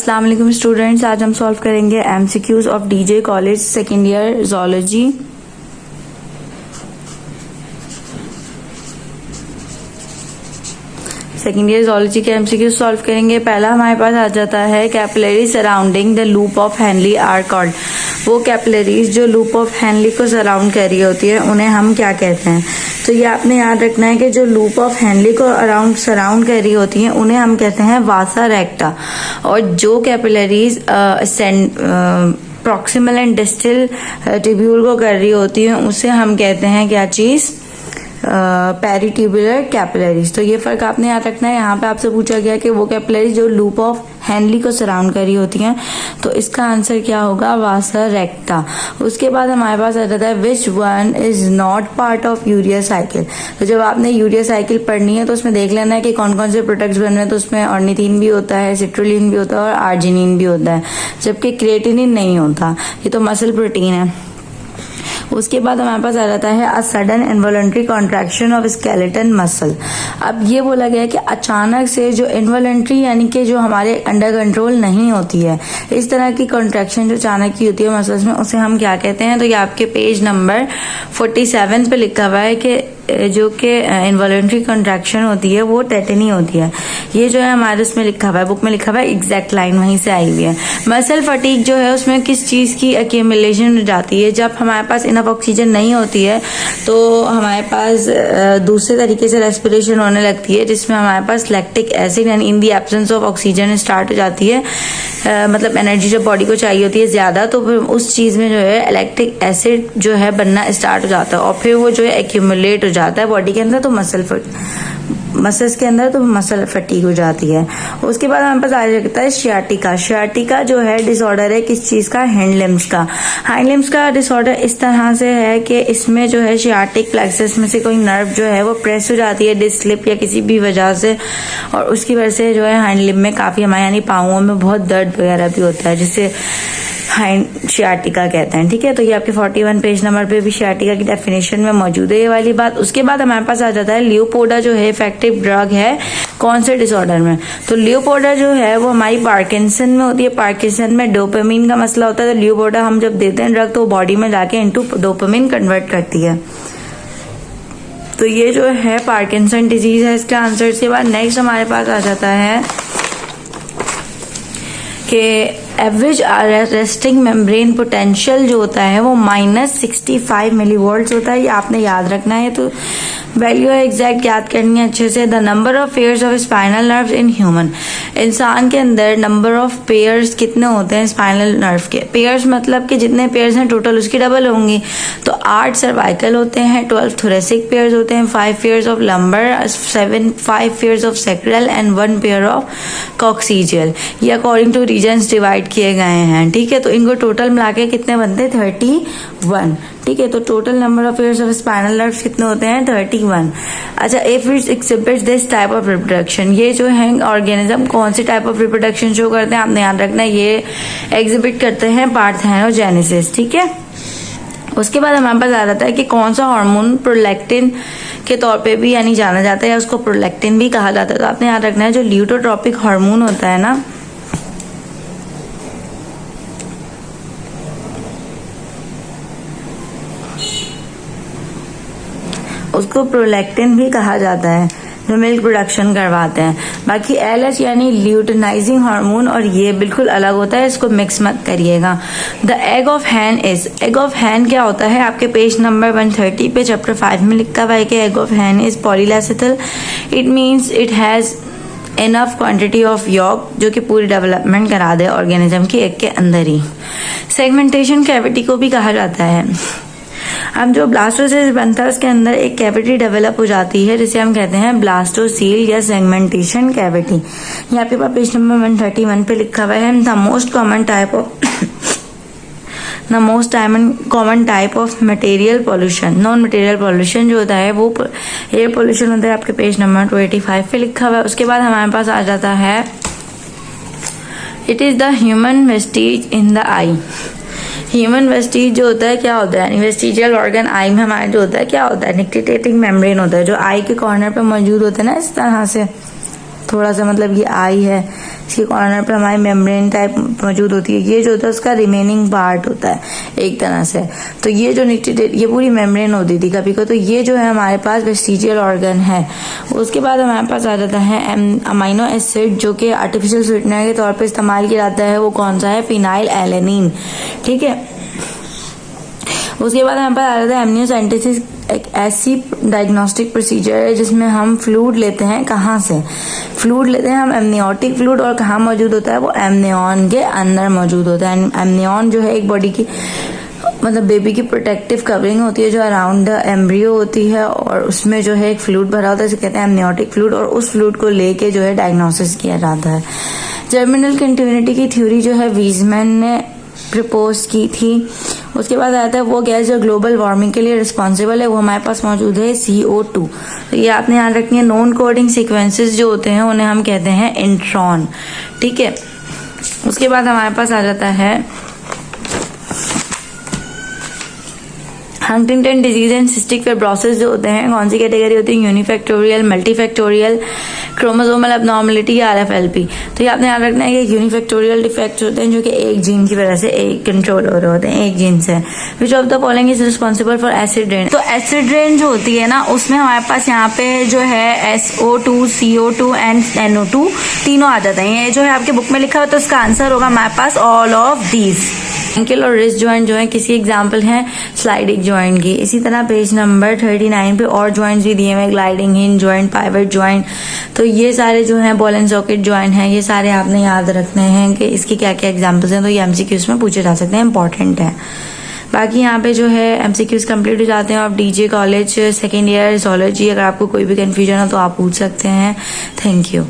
अस्सलाम वालेकुम स्टूडेंट्स, आज हम सॉल्व करेंगे MCQs of DJ college second year zoology. Second year zoology के एमसीक्यूज सॉल्व करेंगे। पहला हमारे पास आ जाता है capillary surrounding the loop of Henle are called. वो कैपिलरीज जो लूप ऑफ हेनली को सराउंड कर रही होती है उन्हें हम क्या कहते हैं? तो ये आपने याद रखना है कि जो लूप ऑफ हेनली को अराउंड सराउंड कर रही होती हैं उन्हें हम कहते हैं वासा रेक्टा। और जो capillaries proximal and distal tubule को कर रही होती है उसे हम कहते हैं क्या चीज? Peritubular capillaries. तो ये फर्क आपने याद रखना है। यहाँ पे आपसे पूछा गया कि वो कैपिलरीज जो लूप ऑफ हेनली को सराउंड कर रही होती हैं, तो इसका आंसर क्या होगा? वासा रेक्टा। उसके बाद हमारे पास आ जाता है which one is not part of urea cycle. तो जब आपने यूरिया साइकिल पढ़नी है तो उसमें देख लेना है कि कौन कौन से प्रोडक्ट्स बन रहे हैं। तो उसमें ऑर्निथीन भी होता है, सिट्रुलिन भी होता है और आर्जिनिन भी होता है, जबकि क्रिएटिनिन नहीं होता। ये तो मसल प्रोटीन है। उसके बाद हमारे पास आ जाता है a sudden involuntary contraction of skeleton muscle. अब ये बोला गया है कि अचानक से जो इनवॉलंटरी यानी कि जो हमारे अंडर कंट्रोल नहीं होती है, इस तरह की कॉन्ट्रैक्शन जो अचानक की होती है मसल्स में, उसे हम क्या कहते हैं? तो ये आपके पेज नंबर 47 पे लिखा हुआ है कि जो कि इनवॉलंटरी कॉन्ट्रैक्शन होती है वो टेटनी होती है। ये जो है हमारे उसमें लिखा हुआ है, बुक में लिखा हुआ है, एग्जैक्ट लाइन वहीं से आई हुई है। मसल फटीग जो है उसमें किस चीज की एक्यूमुलेशन हो जाती है? जब हमारे पास इनफ ऑक्सीजन नहीं होती है तो हमारे पास दूसरे तरीके से रेस्पिरेशन होने लगती है, जिसमें हमारे पास लैक्टिक एसिड यानी in the absence of oxygen start हो जाती है। मतलब एनर्जी जब बॉडी को चाहिए होती है ज्यादा, तो फिर उस चीज में जो है लैक्टिक एसिड जो है बनना स्टार्ट हो जाता है और फिर वो जो है एक्यूमुलेट हो जाता है बॉडी के अंदर, तो मसल्स के अंदर, तो मसल फटीग हो जाती है। उसके बाद हमारे पास आ जाता है शियाटिका। शियाटिका जो है डिसऑर्डर है किस चीज का? हैंड लिम्स का। हैंड लिम्स का डिसऑर्डर इस तरह से है कि इसमें जो है शियाटिक प्लेक्सस में से कोई नर्व जो है वो प्रेस हो जाती है डिस्लिप या किसी भी वजह से, और उसकी वजह से जो है हैंड लिम्स में काफी हमारे यानी पाँवों में बहुत दर्द वगैरह भी होता है, जिससे शियाटिका कहते हैं। ठीक है, तो ये आपके 41 पेज नंबर पे भी शियाटिका की डेफिनेशन में मौजूद है ये वाली बात। उसके बाद हमारे पास आ जाता है लियोपोडा जो है इफेक्टिव ड्रग है कौन से डिसऑर्डर में? तो लियोपोडा जो है वो हमारी पार्किंसन में होती है। पार्किंसन में डोपामिन का मसला होता है, तो लियोपोडा हम जब देते हैं ड्रग तो बॉडी में जाके इनटू डोपामिन कन्वर्ट करती है। तो ये जो है पार्किंसन डिजीज है इसका आंसर। के बाद नेक्स्ट हमारे पास आ जाता है कि एवरेज रेस्टिंग मेम्ब्रेन पोटेंशियल जो होता है वो -65 मिलीवोल्ट होता है। ये आपने याद रखना है, तो वैल्यू एग्जैक्ट याद करनी है अच्छे से। The number of pairs of spinal nerve in human. इंसान के अंदर नंबर ऑफ पेयर्स कितने होते हैं स्पाइनल नर्व के? पेयर्स मतलब कि जितने पेयर्स हैं टोटल उसकी डबल होंगी। तो 8 सर्वाइकल होते हैं, 12 थोरेसिक पेयर्स होते हैं, 5 pairs of lumbar, 5 pairs of sacral and 1 pair of coccygeal. ये अकॉर्डिंग टू रीजन्स डिवाइड किए गए हैं। ठीक है, तो इनको टोटल मिला के कितने बनते हैं? 31। ठीक है, तो total number of pairs of spinal nerves कितने होते हैं? 31। अच्छा, if it exhibits this type of reproduction, ये जो है ऑर्गेनिज्म कौन सी टाइप ऑफ रिप्रोडक्शन शो करते हैं? आपने याद रखना है ये एग्जिबिट करते हैं पार्थेनोजेनेसिस। ठीक है, उसके बाद हमारे पास आ जाता है कि कौन सा हार्मोन प्रोलैक्टिन के तौर पे भी यानी जाना जाता है या उसको प्रोलैक्टिन भी कहा जाता है। तो आपने याद रखना है जो ल्यूटोट्रोपिक हार्मोन होता है ना, उसको प्रोलैक्टिन भी कहा जाता है, जो मिल्क प्रोडक्शन करवाते हैं। बाकी LH यानी ल्यूटिनाइजिंग हार्मोन, और ये बिल्कुल अलग होता है, इसको मिक्स मत करिएगा। The egg of hen is. Egg of hen क्या होता है? आपके पेज नंबर 130 पे चैप्टर 5 में लिखा हुआ है कि egg of hen is polylecithal. It means it has enough quantity of yolk जो कि पूरी डेवलपमेंट करा दे ऑर्गेनिज्म की एग के अंदर ही। सेगमेंटेशन कैविटी को भी कहा जाता है। अब जो ब्लास्टोसिस्ट बनता है उसके अंदर एक कैविटी डेवलप हो जाती है जिसे हम कहते हैं ब्लास्टोसील या सेगमेंटेशन कैविटी। ये आपके पास पेज नंबर 131 पे लिखा हुआ है। The most common type of material pollution, non material pollution जो होता है वो एयर पॉल्यूशन होता है। आपके पेज नंबर 285 पे लिखा हुआ है। उसके बाद हमारे पास आ जाता है it is the human Vestige in the I. Human Vestige जो होता है क्या होता है? वेस्टिजियल ऑर्गन आई में हमारा जो होता है क्या होता है? निक्टिटेटिंग मेम्ब्रेन होता है जो आई के कॉर्नर पे मौजूद होता है ना, इस तरह से। थोड़ा सा मतलब ये आई है, इसके कॉर्नर पर हमारी मेम्ब्रेन टाइप मौजूद होती है। ये जो होता है उसका रिमेनिंग पार्ट होता है एक तरह से। तो ये जो न्यूक्लियेटेड, ये पूरी मेम्ब्रेन होती थी कभी को। तो ये जो है हमारे पास वेस्टिजियल ऑर्गन है। उसके बाद हमारे पास आ जाता है अमीनो एसिड, जो कि आर्टिफिशियल स्वीटनर के तौर पे इस्तेमाल किया जाता है। वो कौन सा है? Phenyl alanine. ठीक है। उसके बाद हमारे पास आ जाता है एमनियोसेंटेसिस, एक ऐसी डायग्नोस्टिक प्रोसीजर है जिसमें हम फ्लूइड लेते हैं। कहाँ से फ्लूइड लेते हैं हम? Amniotic fluid. और कहाँ मौजूद होता है वो? एमनियन के अंदर मौजूद होता है। एमनियन जो है एक बॉडी की मतलब बेबी की प्रोटेक्टिव कवरिंग होती है जो अराउंड एम्ब्रियो होती है, और उसमें जो है एक फ्लूइड भरा होता है, इसे कहते हैं एमनियोटिक फ्लूइड। और उस फ्लूइड को लेके जो है डायग्नोसिस किया जाता है। जर्मिनल कंटिन्यूटी की थ्योरी जो है वीजमैन ने प्रपोज की थी। उसके बाद आता है वो गैस जो ग्लोबल वार्मिंग के लिए रिस्पॉन्सिबल है, वो हमारे पास मौजूद है CO2। तो ये आपने याद रखनी है। नॉन कोडिंग सीक्वेंसेस जो होते हैं उन्हें हम कहते हैं इंट्रॉन। ठीक है। उसके बाद हमारे पास आ जाता है Huntington disease and cystic fibrosis जो होते हैं। कौन सी कैटेगरी होती है? यूनिफैक्टोरियल, मल्टीफैक्टोरियल, क्रोमोसोमल एब्नॉर्मलिटी या RFLP। तो ये आपने याद रखना है कि यूनिफैक्टोरियल डिफेक्ट्स होते हैं जो कि एक जीन की वजह से एक कंट्रोल हो रहे होते हैं, एक जीन से। Which of the following is responsible for acid rain? तो एसिड रेन जो होती है ना, उसमें हमारे पास यहाँ पे जो है SO2, CO2 एंड NO2 तीनों आ जाते हैं। ये जो है आपके बुक में लिखा हुआ, तो उसका आंसर होगा हमारे पास ऑल ऑफ दीज। एंकल और रिस्ट जॉइंट जो है किसी एग्जाम्पल है स्लाइडिंग जॉइंट की। इसी तरह पेज नंबर 39 पे और जॉइंट्स भी दिए हुए, gliding hinge joint, pivot joint. तो ये सारे जो हैं बॉल एंड सॉकेट जॉइंट हैं, ये सारे आपने याद रखने हैं कि इसके क्या क्या एग्जाम्पल्स हैं। तो ये MCQs में पूछे जा सकते हैं, इंपॉर्टेंट है। बाकी यहाँ पे जो है MCQs कंप्लीट हो जाते हैं। आप DJ college second year zoology, अगर आपको कोई भी कंफ्यूजन हो तो आप पूछ सकते हैं। Thank you.